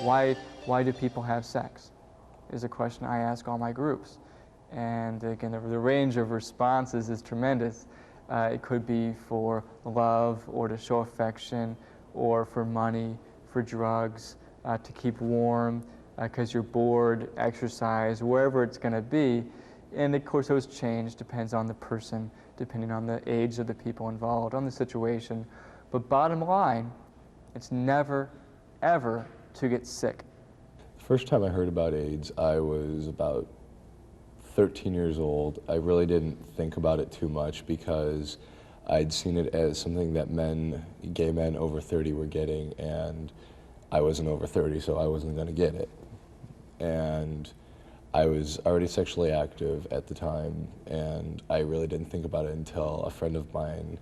why do people have sex? Is a question I ask all my groups. And again, the range of responses is tremendous. It could be for love, or to show affection, or for money, for drugs, to keep warm, because you're bored, exercise, wherever it's going to be. And of course those change, depends on the person, depending on the age of the people involved, on the situation. But bottom line, it's never, ever to get sick. The first time I heard about AIDS, I was about 13 years old. I really didn't think about it too much because I'd seen it as something that gay men over 30 were getting, and I wasn't over 30, so I wasn't going to get it. And I was already sexually active at the time, and I really didn't think about it until a friend of mine,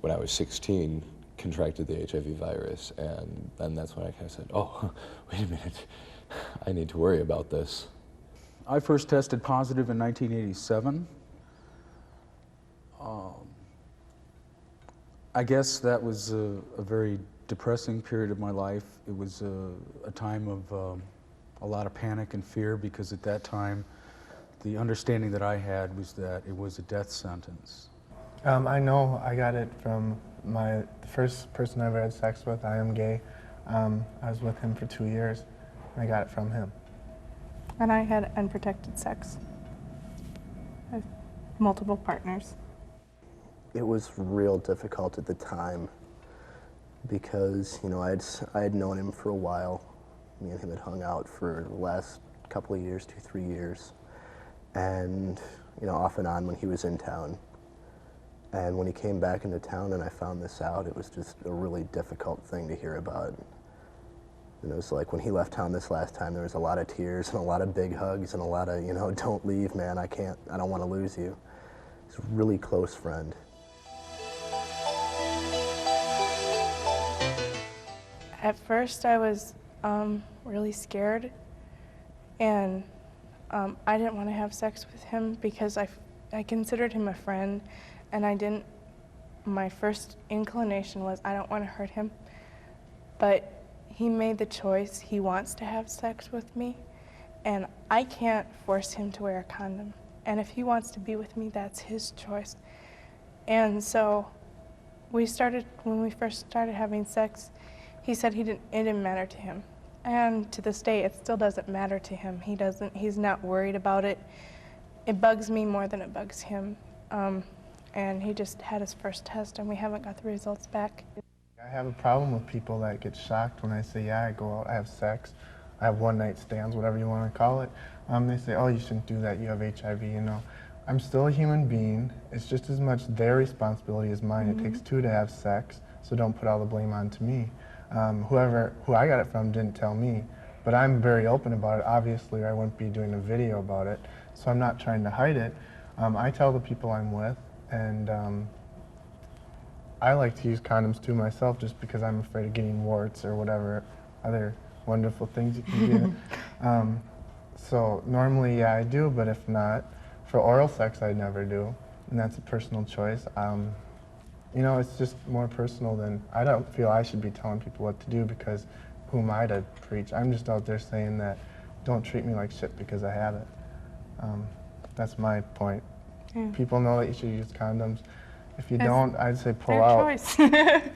when I was 16, contracted the HIV virus, and then that's when I kind of said, oh, wait a minute, I need to worry about this. I first tested positive in 1987. I guess that was a very depressing period of my life. It was a time of a lot of panic and fear, because at that time the understanding that I had was that it was a death sentence. I know I got it from the first person I ever had sex with. I am gay. I was with him for 2 years, and I got it from him. And I had unprotected sex with multiple partners. It was real difficult at the time because, you know, I had known him for a while. Me and him had hung out for the last couple of years, 2-3 years, and, you know, off and on when he was in town. And when he came back into town and I found this out, it was just a really difficult thing to hear about. And it was like when he left town this last time, there was a lot of tears and a lot of big hugs and a lot of, you know, don't leave, man, I don't want to lose you. He's a really close friend. At first I was really scared, and I didn't want to have sex with him because I considered him a friend, and my first inclination was I don't want to hurt him, but he made the choice. He wants to have sex with me, and I can't force him to wear a condom. And if he wants to be with me, that's his choice. And so when we first started having sex, he said it didn't matter to him. And to this day, it still doesn't matter to him. He's not worried about it. It bugs me more than it bugs him. And he just had his first test, and we haven't got the results back. I have a problem with people that get shocked when I say, yeah, I go out, I have sex, I have one-night stands, whatever you want to call it. They say, oh, you shouldn't do that, you have HIV, you know. I'm still a human being. It's just as much their responsibility as mine. It takes two to have sex, so don't put all the blame onto me. Who I got it from didn't tell me, but I'm very open about it. Obviously, I wouldn't be doing a video about it, so I'm not trying to hide it. I tell the people I'm with, and I like to use condoms too myself, just because I'm afraid of getting warts or whatever other wonderful things you can get. So normally, yeah, I do, but if not, for oral sex, I never do, and that's a personal choice. You know, it's just more personal than, I don't feel I should be telling people what to do, because who am I to preach? I'm just out there saying that don't treat me like shit because I have it. That's my point. Yeah. People know that you should use condoms. If you don't, I'd say pull out. Their choice.